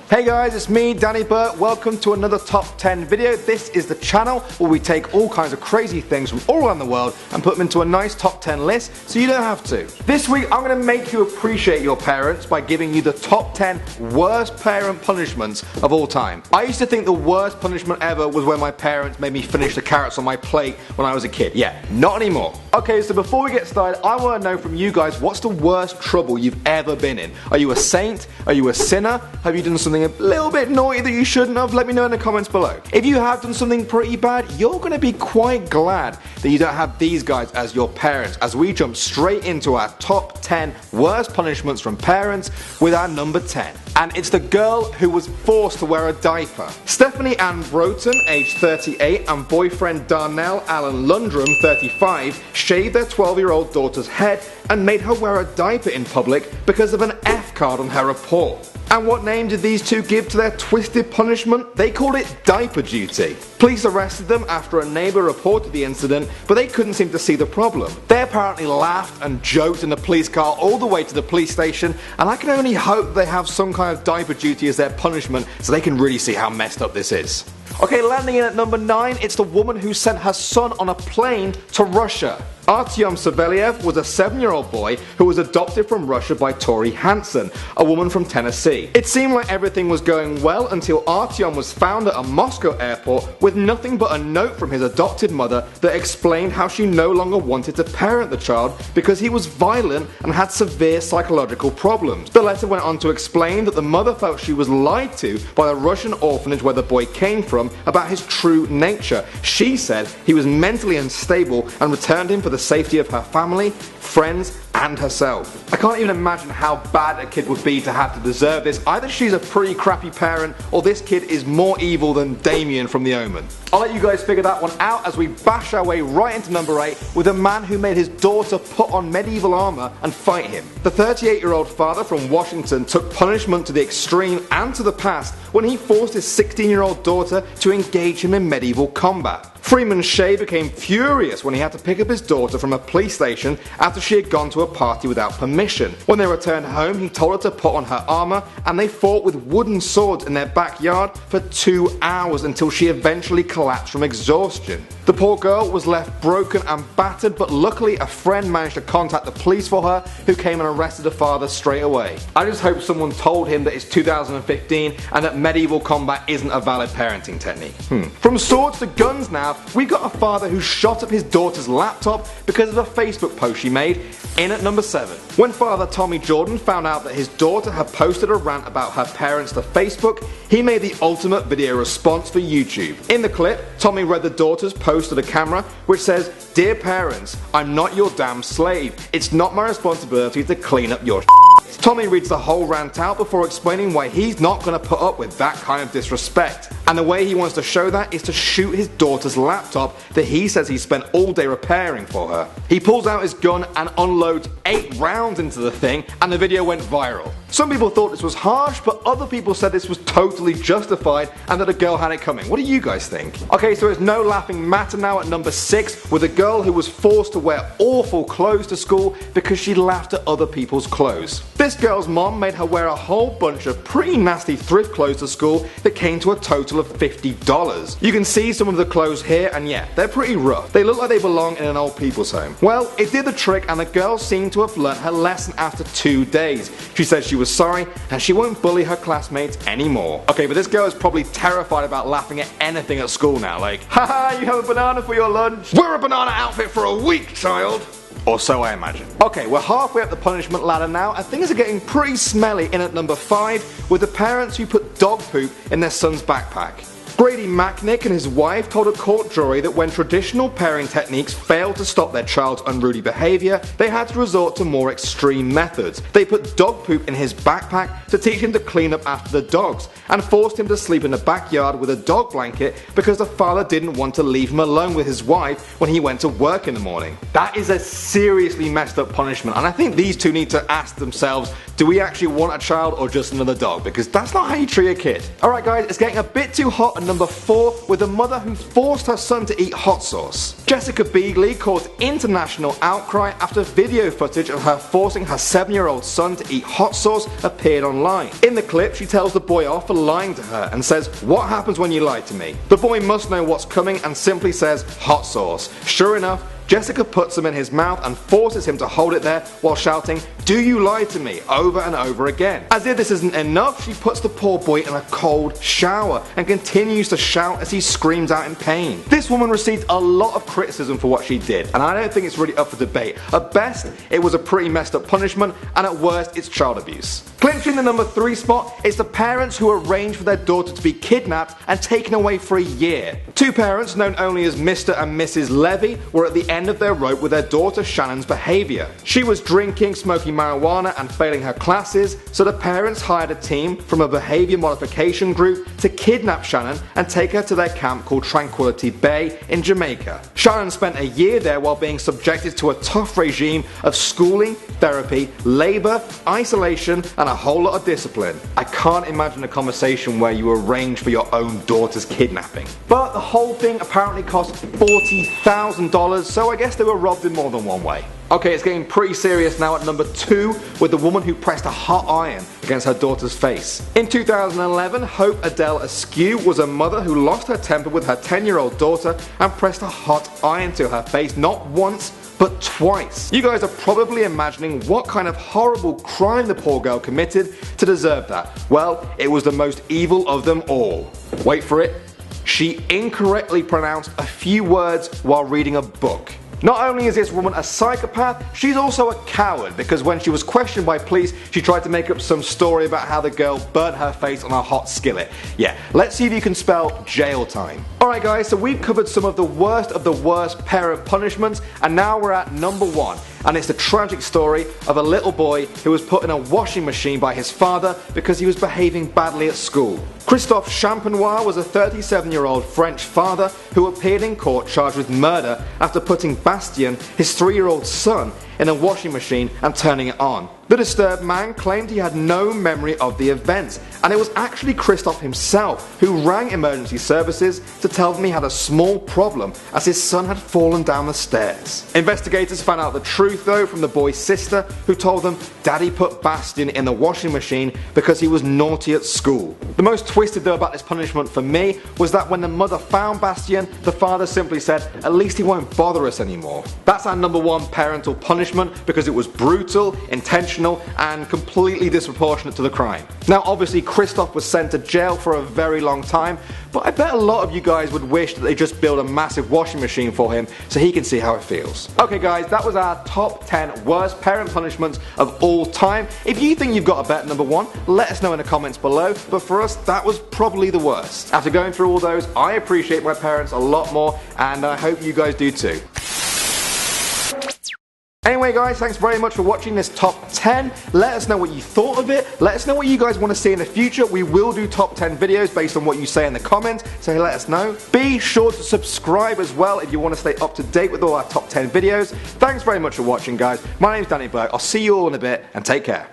Hey guys, it's me, Danny Burt. Welcome to another top 10 video. This is the channel where we take all kinds of crazy things from all around the world and put them into a nice top 10 list so you don't have to. This week I'm going to make you appreciate your parents by giving you the top 10 worst parent punishments of all time. I used to think the worst punishment ever was when my parents made me finish the carrots on my plate when I was a kid. Yeah, not anymore. Okay, so before we get started, I want to know from you guys, what's the worst trouble you've ever been in? Are you a saint? Are you a sinner? Have you done something a little bit naughty that you shouldn't have? Let me know in the comments below. If you have done something pretty bad, you're going to be quite glad that you don't have these guys as your parents, as we jump straight into our top 10 worst punishments from parents with our number 10. And it's the girl who was forced to wear a diaper. Stephanie Ann Broughton, age 38, and boyfriend Darnell Allen Lundrum, 35, shaved their 12-year-old daughter's head and made her wear a diaper in public because of an F card on her report. And what name did these two give to their twisted punishment? They called it diaper duty. Police arrested them after a neighbour reported the incident, but they couldn't seem to see the problem. They apparently laughed and joked in the police car all the way to the police station, and I can only hope they have some kind of diaper duty as their punishment so they can really see how messed up this is. Okay, landing in at number 9, it's the woman who sent her son on a plane to Russia. Artyom Savelyev was a 7-year-old boy who was adopted from Russia by Tori Hansen, a woman from Tennessee. It seemed like everything was going well until Artyom was found at a Moscow airport with nothing but a note from his adopted mother that explained how she no longer wanted to parent the child because he was violent and had severe psychological problems. The letter went on to explain that the mother felt she was lied to by the Russian orphanage where the boy came from about his true nature. She said he was mentally unstable and returned him for the safety of her family, friends, and herself. I can't even imagine how bad a kid would be to have to deserve this. Either she's a pretty crappy parent, or this kid is more evil than Damien from The Omen. I'll let you guys figure that one out as we bash our way right into number 8 with a man who made his daughter put on medieval armor and fight him. The 38-year-old father from Washington took punishment to the extreme and to the past when he forced his 16-year-old daughter to engage him in medieval combat. Freeman Shea became furious when he had to pick up his daughter from a police station after she had gone to a party without permission. When they returned home, he told her to put on her armor, and they fought with wooden swords in their backyard for 2 hours until she eventually collapsed from exhaustion. The poor girl was left broken and battered, but luckily a friend managed to contact the police for her, who came and arrested the father straight away. I just hope someone told him that it's 2015 and that medieval combat isn't a valid parenting technique. From swords to guns now, we've got a father who shot up his daughter's laptop because of a Facebook post she made. In at number 7. When father Tommy Jordan found out that his daughter had posted a rant about her parents to Facebook, he made the ultimate video response for YouTube. In the clip, Tommy read the daughter's post to the camera, which says, "Dear parents, I'm not your damn slave. It's not my responsibility to clean up your shit." Tommy reads the whole rant out before explaining why he's not going to put up with that kind of disrespect. And the way he wants to show that is to shoot his daughter's laptop that he says he spent all day repairing for her. He pulls out his gun and unloads 8 rounds into the thing, and the video went viral. Some people thought this was harsh, but other people said this was totally justified and that the girl had it coming. What do you guys think? Okay, so it's no laughing matter now at number 6 with a girl who was forced to wear awful clothes to school because she laughed at other people's clothes. This girl's mom made her wear a whole bunch of pretty nasty thrift clothes to school that came to a total of $50. You can see some of the clothes here, and yeah, they're pretty rough. They look like they belong in an old people's home. Well, it did the trick, and the girl seemed to have learnt her lesson after 2 days. She said she was sorry and she won't bully her classmates anymore. Okay, but this girl is probably terrified about laughing at anything at school now, like, haha, you have a banana for your lunch? Wear a banana outfit for a week, child! Or so I imagine. Okay, we're halfway up the punishment ladder now, and things are getting pretty smelly in at number 5 with the parents who put dog poop in their son's backpack. Grady Macknick and his wife told a court jury that when traditional parenting techniques failed to stop their child's unruly behaviour, they had to resort to more extreme methods. They put dog poop in his backpack to teach him to clean up after the dogs, and forced him to sleep in the backyard with a dog blanket because the father didn't want to leave him alone with his wife when he went to work in the morning. That is a seriously messed up punishment, and I think these two need to ask themselves, Do we actually want a child or just another dog? Because that's not how you treat a kid. Alright guys, it's getting a bit too hot at number 4 with a mother who forced her son to eat hot sauce. Jessica Beagley caused international outcry after video footage of her forcing her 7-year-old son to eat hot sauce appeared online. In the clip, she tells the boy off for lying to her and says, "What happens when you lie to me?" The boy must know what's coming and simply says, "hot sauce." Sure enough, Jessica puts some in his mouth and forces him to hold it there while shouting, "Do you lie to me?" over and over again. As if this isn't enough, she puts the poor boy in a cold shower and continues to shout as he screams out in pain. This woman received a lot of criticism for what she did, and I don't think it's really up for debate. At best, it was a pretty messed up punishment, and at worst, it's child abuse. Clinching the number 3 spot is the parents who arranged for their daughter to be kidnapped and taken away for a year. Two parents, known only as Mr. and Mrs. Levy, were at the end of their rope with their daughter Shannon's behaviour. She was drinking, smoking marijuana and failing her classes, so the parents hired a team from a behaviour modification group to kidnap Shannon and take her to their camp called Tranquility Bay in Jamaica. Shannon spent a year there while being subjected to a tough regime of schooling, therapy, labour, isolation and a whole lot of discipline. I can't imagine a conversation where you arrange for your own daughter's kidnapping. But the whole thing apparently cost $40,000, so I guess they were robbed in more than one way. Okay, it's getting pretty serious now at number 2 with the woman who pressed a hot iron against her daughter's face. In 2011, Hope Adele Askew was a mother who lost her temper with her 10-year-old daughter and pressed a hot iron to her face not once but twice. You guys are probably imagining what kind of horrible crime the poor girl committed to deserve that. Well, it was the most evil of them all. Wait for it. She incorrectly pronounced a few words while reading a book. Not only is this woman a psychopath, she's also a coward because when she was questioned by police, she tried to make up some story about how the girl burnt her face on a hot skillet. Yeah, let's see if you can spell jail time. Alright guys, so we've covered some of the worst parent punishments, and now we're at number 1. And it's the tragic story of a little boy who was put in a washing machine by his father because he was behaving badly at school. Christophe Champenois was a 37-year-old French father who appeared in court charged with murder after putting Bastien, his 3-year-old son, in a washing machine and turning it on. The disturbed man claimed he had no memory of the events, and it was actually Christophe himself who rang emergency services to tell them he had a small problem as his son had fallen down the stairs. Investigators found out the truth though from the boy's sister, who told them Daddy put Bastien in the washing machine because he was naughty at school. The most twisted though about this punishment for me was that when the mother found Bastien, the father simply said, "At least he won't bother us anymore." That's our number 1 parental punishment because it was brutal, intentional and completely disproportionate to the crime. Now obviously Christophe was sent to jail for a very long time, but I bet a lot of you guys would wish that they just build a massive washing machine for him so he can see how it feels. Okay guys, that was our top 10 worst parent punishments of all time. If you think you've got a better number 1, let us know in the comments below, but for us that was probably the worst. After going through all those, I appreciate my parents a lot more, and I hope you guys do too. Anyway guys, thanks very much for watching this top 10. Let us know what you thought of it. Let us know what you guys want to see in the future. We will do top 10 videos based on what you say in the comments, so let us know. Be sure to subscribe as well if you want to stay up to date with all our top 10 videos. Thanks very much for watching guys. My name's Danny Burke. I'll see you all in a bit and take care.